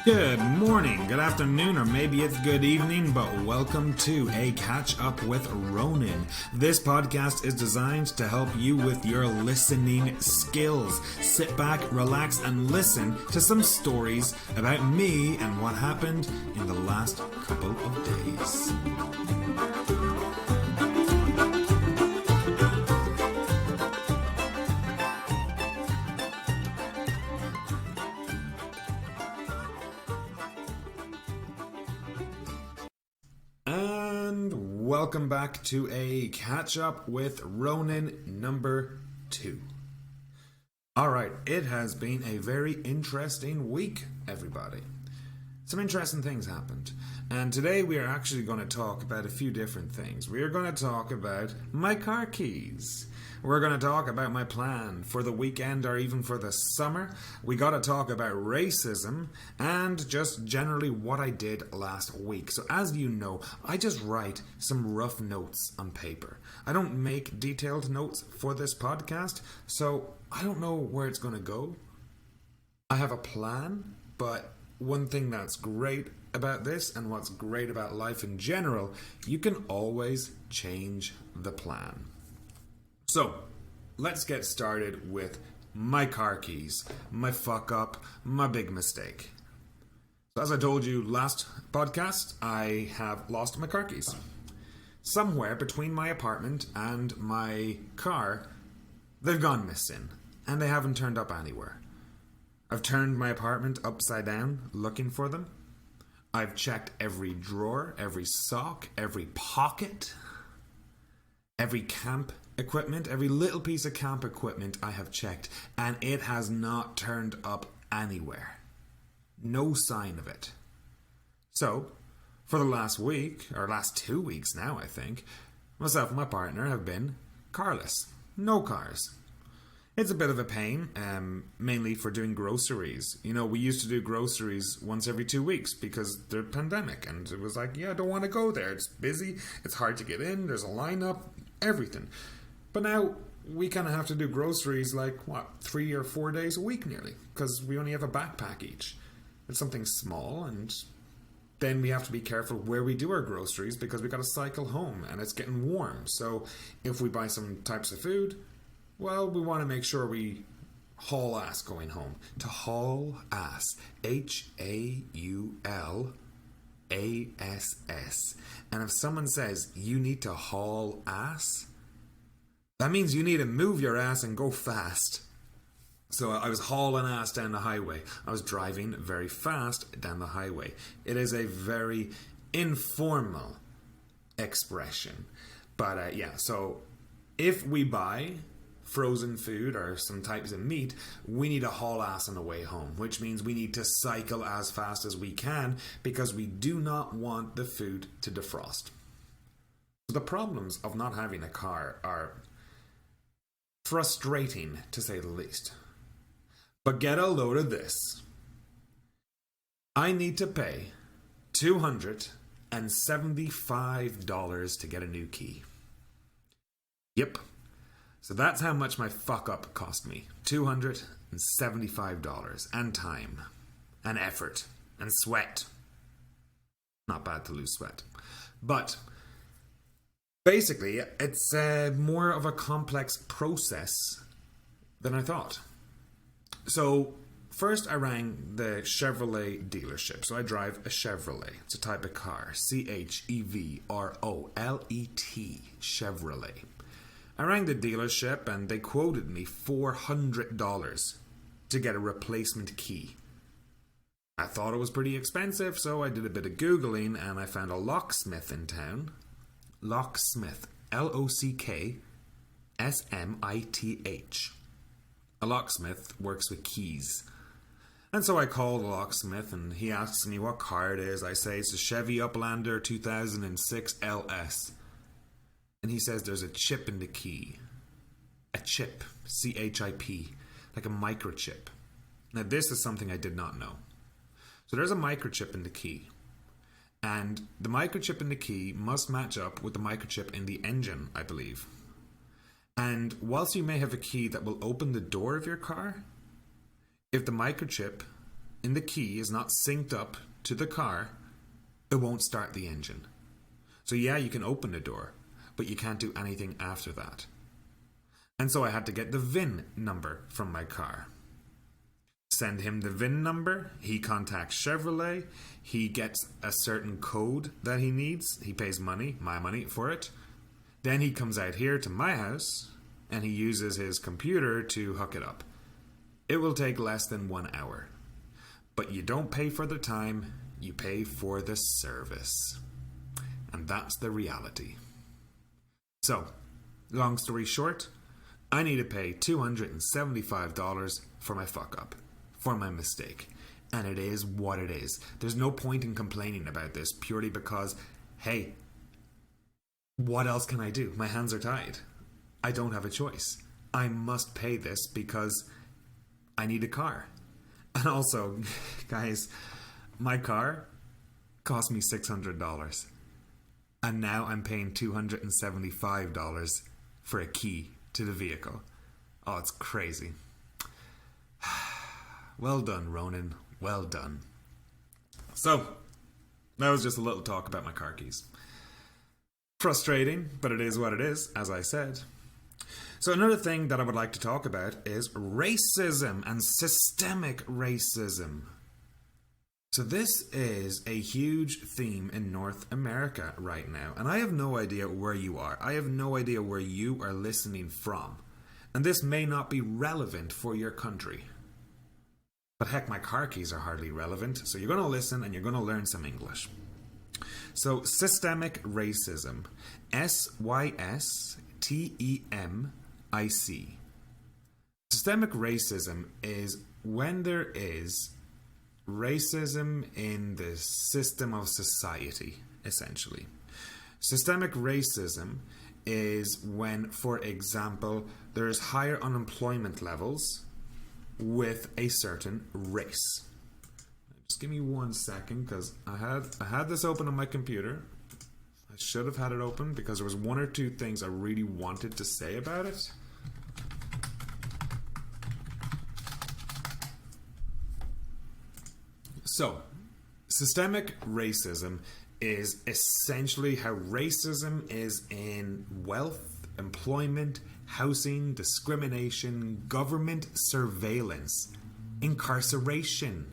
Good morning, good afternoon, or maybe it's good evening, but welcome to A Catch Up with Ronan. This podcast is designed to help you with your listening skills. Sit back, relax, and listen to some stories about me and what happened in the last couple of days. Welcome back to A Catch Up with Ronan number 2. Alright, it has been a very interesting week, everybody. Some interesting things happened. And today we are actually going to talk about a few different things. We are going to talk about my car keys. We're going to talk about my plan for the weekend or even for the summer. We got to talk about racism and just generally what I did last week. So as you know, I just write some rough notes on paper. I don't make detailed notes for this podcast, so I don't know where it's going to go. I have a plan, but one thing that's great about this and what's great about life in general, you can always change the plan. So, let's get started with my car keys, my fuck up, my big mistake. So as I told you last podcast, I have lost my car keys. Somewhere between my apartment and my car, they've gone missing, and they haven't turned up anywhere. I've turned my apartment upside down looking for them. I've checked every drawer, every sock, every pocket, every camp equipment, every little piece of camp equipment I have checked, and it has not turned up anywhere. No sign of it. So, for the last week, or last 2 weeks now, I think, myself and my partner have been carless. No cars. It's a bit of a pain, mainly for doing groceries. You know, we used to do groceries once every 2 weeks because the pandemic, and it was like, yeah, I don't want to go there. It's busy, it's hard to get in, there's a lineup, everything. But now we kind of have to do groceries like, 3 or 4 days a week nearly, because we only have a backpack each. It's something small, and then we have to be careful where we do our groceries because we got to cycle home, and it's getting warm. So if we buy some types of food, well, we want to make sure we haul ass going home. To haul ass. H-A-U-L-A-S-S. And if someone says you need to haul ass, that means you need to move your ass and go fast. So I was hauling ass down the highway. I was driving very fast down the highway. It is a very informal expression. But so if we buy frozen food or some types of meat, we need to haul ass on the way home, which means we need to cycle as fast as we can because we do not want the food to defrost. So the problems of not having a car are frustrating, to say the least. But get a load of this. I need to pay $275 to get a new key. Yep. So that's how much my fuck up cost me. $275. And time. And effort. And sweat. Not bad to lose sweat. But basically, it's more of a complex process than I thought. So, first I rang the Chevrolet dealership. So I drive a Chevrolet. It's a type of car. C-H-E-V-R-O-L-E-T. Chevrolet. I rang the dealership and they quoted me $400 to get a replacement key. I thought it was pretty expensive, so I did a bit of Googling and I found a locksmith in town. Locksmith. L-O-C-K-S-M-I-T-H. A locksmith works with keys. And so I called the locksmith and he asks me what car it is. I say it's a Chevy Uplander 2006 LS. And he says there's a chip in the key. A chip. C-H-I-P. Like a microchip. Now this is something I did not know. So there's a microchip in the key. And the microchip in the key must match up with the microchip in the engine, I believe. And whilst you may have a key that will open the door of your car, if the microchip in the key is not synced up to the car, it won't start the engine. So yeah, you can open the door, but you can't do anything after that. And so I had to get the VIN number from my car. Send him the VIN number, he contacts Chevrolet, he gets a certain code that he needs, he pays money, my money, for it. Then he comes out here to my house, and he uses his computer to hook it up. It will take less than 1 hour. But you don't pay for the time, you pay for the service. And that's the reality. So, long story short, I need to pay $275 for my fuck up, for my mistake. And it is what it is. There's no point in complaining about this purely because, hey, what else can I do? My hands are tied. I don't have a choice. I must pay this because I need a car. And also, guys, my car cost me $600. And now I'm paying $275 for a key to the vehicle. Oh, it's crazy. Well done, Ronan. Well done. So, that was just a little talk about my car keys. Frustrating, but it is what it is, as I said. So another thing that I would like to talk about is racism and systemic racism. So this is a huge theme in North America right now, and I have no idea where you are. I have no idea where you are listening from, and this may not be relevant for your country. But heck, my car keys are hardly relevant, so you're going to listen and you're going to learn some English. So, systemic racism. SYSTEMIC. Systemic racism is when there is racism in the system of society, essentially. Systemic racism is when, for example, there's higher unemployment levels with a certain race. Just give me 1 second, because I had this open on my computer. I should have had it open because there was 1 or 2 things I really wanted to say about it. So, systemic racism is essentially how racism is in wealth, employment, housing, discrimination, government surveillance, incarceration,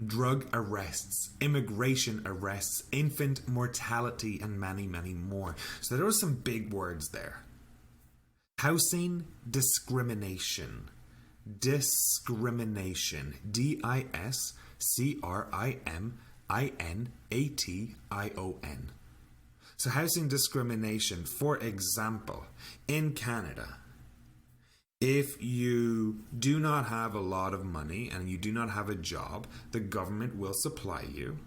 drug arrests, immigration arrests, infant mortality, and many, many more. So there are some big words there. Housing discrimination. Discrimination. DISCRIMINATION. So housing discrimination, for example, in Canada, if you do not have a lot of money and you do not have a job, the government will supply you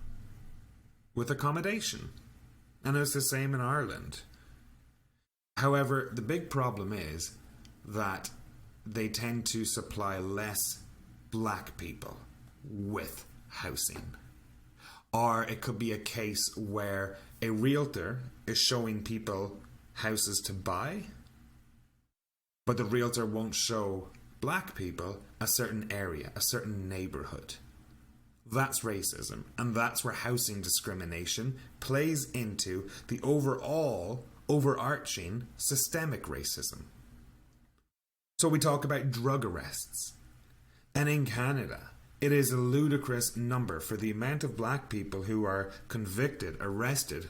with accommodation. And it's the same in Ireland. However, the big problem is that they tend to supply less black people with housing. Or it could be a case where a realtor is showing people houses to buy, but the realtor won't show black people a certain area, a certain neighborhood. That's racism, and that's where housing discrimination plays into the overall, overarching systemic racism. So we talk about drug arrests. And in Canada, it is a ludicrous number for the amount of black people who are convicted, arrested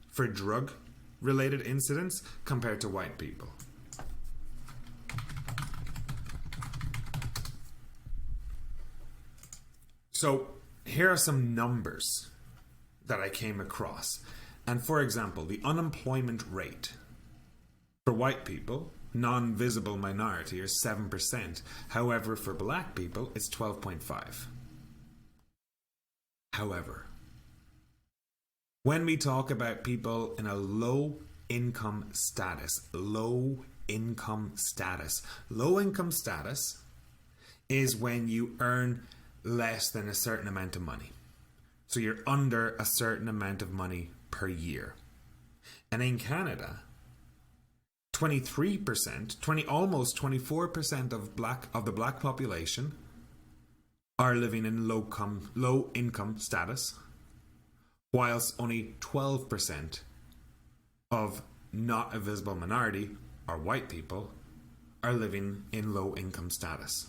for drug-related incidents compared to white people. So here are some numbers that I came across. And for example, the unemployment rate for white people, non-visible minority, is 7%. However, for black people, it's 12.5%. However, when we talk about people in a low income status is when you earn less than a certain amount of money. So you're under a certain amount of money per year. And in Canada, 23%, almost 24% of the black population are living in low income status, whilst only 12% of not a visible minority, or white people, are living in low income status.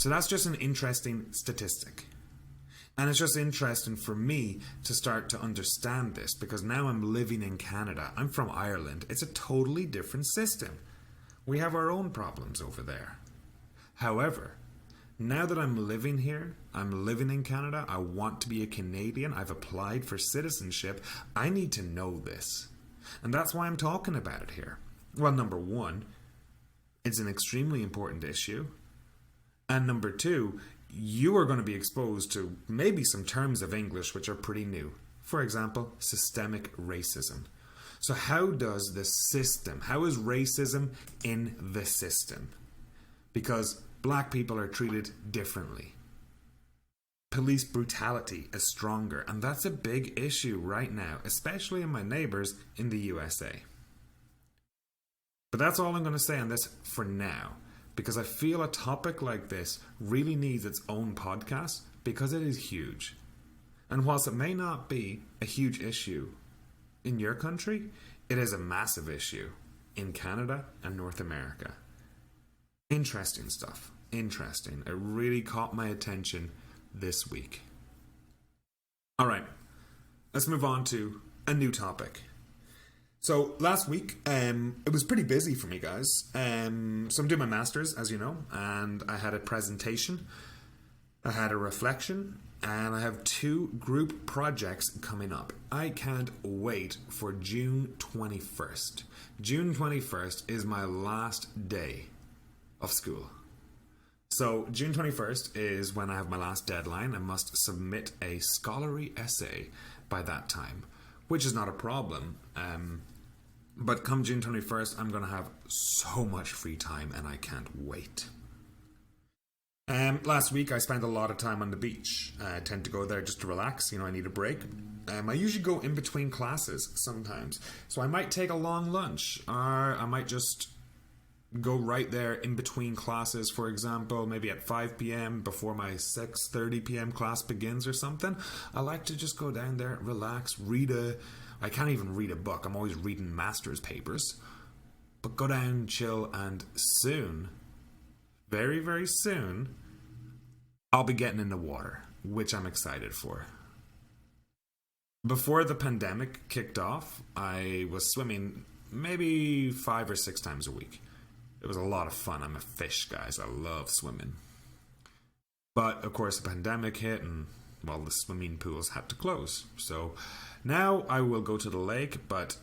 So that's just an interesting statistic. And it's just interesting for me to start to understand this, because now I'm living in Canada. I'm from Ireland. It's a totally different system. We have our own problems over there. However, now that I'm living here, I'm living in Canada, I want to be a Canadian, I've applied for citizenship, I need to know this. And that's why I'm talking about it here. Well, number one, it's an extremely important issue. And number two, you are going to be exposed to maybe some terms of English which are pretty new. For example, systemic racism. So how does the system, how is racism in the system? Because black people are treated differently. Police brutality is stronger, and that's a big issue right now, especially in my neighbours in the USA. But that's all I'm going to say on this for now, because I feel a topic like this really needs its own podcast, because it is huge. And whilst it may not be a huge issue in your country, it is a massive issue in Canada and North America. Interesting stuff. Interesting. It really caught my attention this week. Alright, let's move on to a new topic. So last week, it was pretty busy for me, guys. So I'm doing my master's, as you know, and I had a presentation, I had a reflection, and I have 2 group projects coming up. I can't wait for June 21st. June 21st is my last day of school. So June 21st is when I have my last deadline. I must submit a scholarly essay by that time, which is not a problem. But come June 21st, I'm going to have so much free time, and I can't wait. Last week, I spent a lot of time on the beach. I tend to go there just to relax. I need a break. I usually go in between classes sometimes. So I might take a long lunch, or I might just go right there in between classes, for example, maybe at 5 p.m. before my 6:30 p.m. class begins or something. I like to just go down there, relax, I can't even read a book. I'm always reading master's papers. But go down, chill, and soon, very, very soon, I'll be getting in the water, which I'm excited for. Before the pandemic kicked off, I was swimming maybe 5 or 6 times a week. It was a lot of fun. I'm a fish, guys. I love swimming. But, of course, the pandemic hit and, well, the swimming pools had to close. So now I will go to the lake, but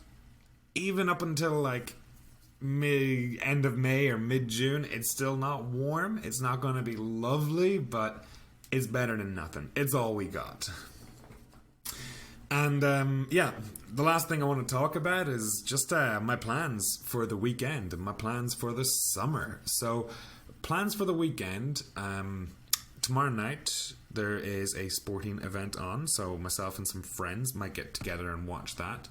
even up until, end of May or mid-June, it's still not warm. It's not going to be lovely, but it's better than nothing. It's all we got. And, the last thing I want to talk about is just my plans for the weekend and my plans for the summer. So, plans for the weekend, tomorrow night there is a sporting event on, so myself and some friends might get together and watch that.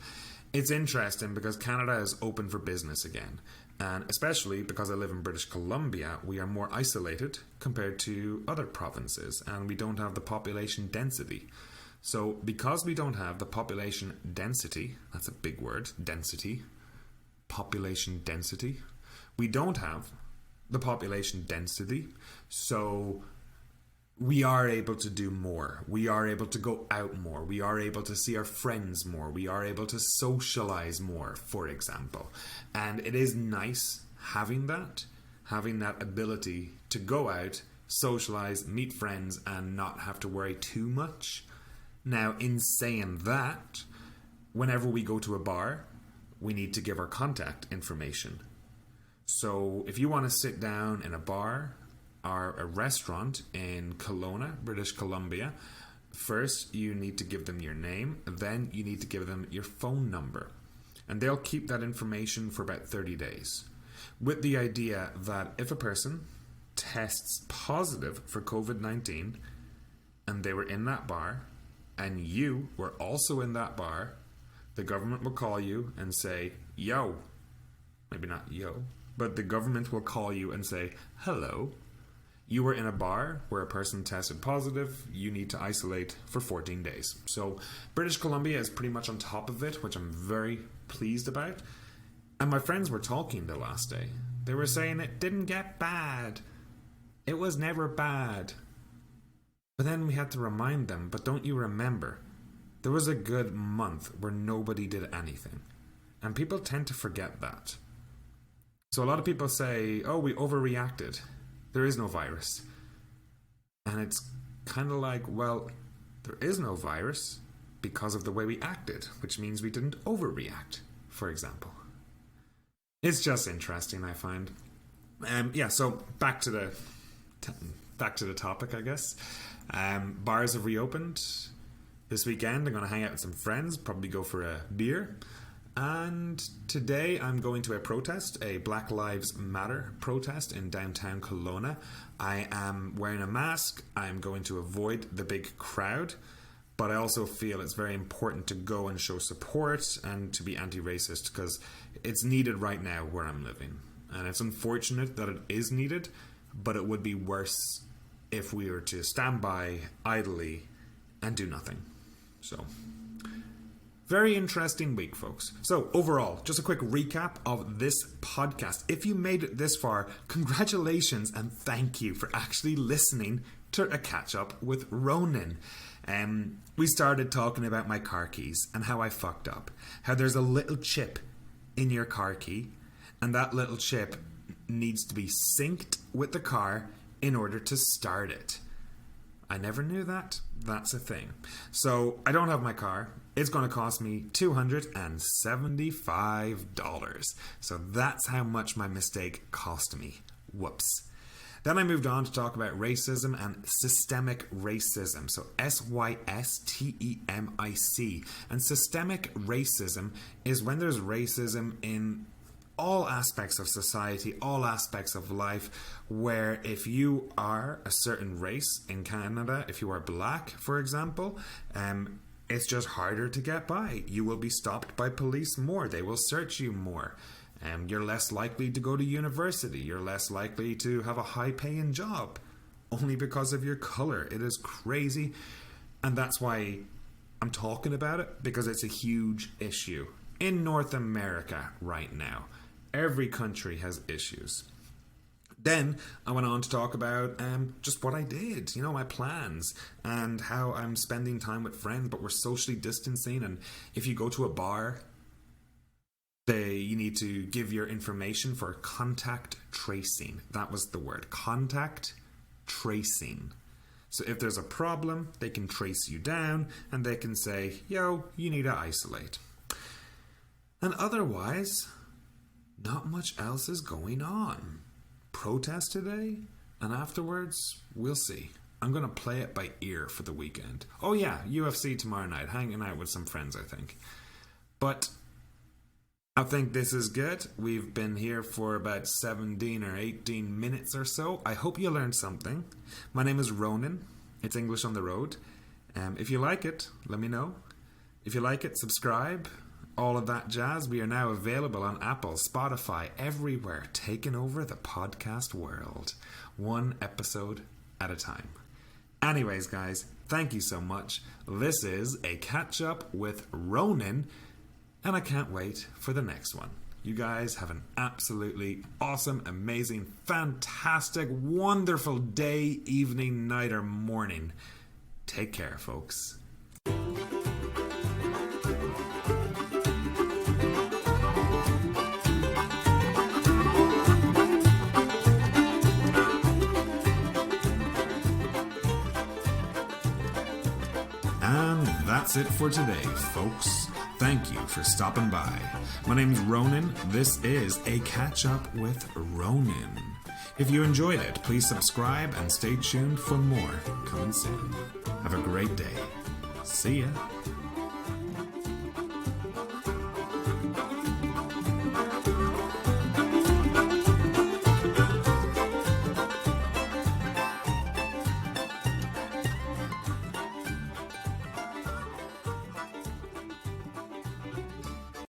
It's interesting because Canada is open for business again, and especially because I live in British Columbia, we are more isolated compared to other provinces, and we don't have the population density. So because we don't have the population density, that's a big word, density, population density, we don't have the population density, so we are able to do more. We are able to go out more. We are able to see our friends more. We are able to socialize more, for example. And it is nice having that ability to go out, socialize, meet friends, and not have to worry too much. Now, in saying that, whenever we go to a bar, we need to give our contact information. So if you want to sit down in a bar or a restaurant in Kelowna, British Columbia, first you need to give them your name, then you need to give them your phone number. And they'll keep that information for about 30 days. With the idea that if a person tests positive for COVID-19 and they were in that bar, and you were also in that bar, the government will call you and say, yo. Maybe not yo, but the government will call you and say, hello. you were in a bar where a person tested positive, you need to isolate for 14 days. So British Columbia is pretty much on top of it, which I'm very pleased about. And my friends were talking the last day. They were saying it didn't get bad. It was never bad. But then we had to remind them, but don't you remember? There was a good month where nobody did anything. And people tend to forget that. So a lot of people say, oh, we overreacted. There is no virus. And it's kind of like, well, there is no virus because of the way we acted, which means we didn't overreact, for example. It's just interesting, I find. So back to the topic, I guess. Bars have reopened this weekend. I'm going to hang out with some friends, probably go for a beer. And today I'm going to a protest, a Black Lives Matter protest in downtown Kelowna. I am wearing a mask. I'm going to avoid the big crowd. But I also feel it's very important to go and show support and to be anti-racist because it's needed right now where I'm living. And it's unfortunate that it is needed, but it would be worse if we were to stand by idly and do nothing. So, very interesting week, folks. So, overall, just a quick recap of this podcast. If you made it this far, congratulations and thank you for actually listening to a catch-up with Ronan. We started talking about my car keys and how I fucked up. How there's a little chip in your car key, and that little chip needs to be synced with the car in order to start it. I never knew that. That's a thing. So I don't have my car. It's going to cost me $275. So that's how much my mistake cost me. Whoops. Then I moved on to talk about racism and systemic racism. So SYSTEMIC. And systemic racism is when there's racism in all aspects of society, all aspects of life, where if you are a certain race in Canada, if you are black, for example, it's just harder to get by. You will be stopped by police more. They will search you more. You're less likely to go to university. You're less likely to have a high-paying job only because of your color. It is crazy. And that's why I'm talking about it, because it's a huge issue in North America right now. Every country has issues. Then I went on to talk about just what I did, my plans and how I'm spending time with friends, but we're socially distancing. And if you go to a bar, you need to give your information for contact tracing. That was the word, contact tracing. So if there's a problem, they can trace you down and they can say, yo, you need to isolate. And otherwise, not much else is going on. Protest today, and afterwards, we'll see. I'm going to play it by ear for the weekend. Oh yeah, UFC tomorrow night, hanging out with some friends, I think. But I think this is good. We've been here for about 17 or 18 minutes or so. I hope you learned something. My name is Ronan. It's English on the Road. If you like it, let me know. If you like it, subscribe. All of that jazz. We are now available on Apple, Spotify, everywhere, taking over the podcast world. One episode at a time. Anyways, guys, thank you so much. This is a catch-up with Ronan, and I can't wait for the next one. You guys have an absolutely awesome, amazing, fantastic, wonderful day, evening, night, or morning. Take care, folks. That's it for today, folks. Thank you for stopping by. My name's Ronan. This is a catch-up with Ronan. If you enjoyed it, please subscribe and stay tuned for more coming soon. Have a great day. See ya.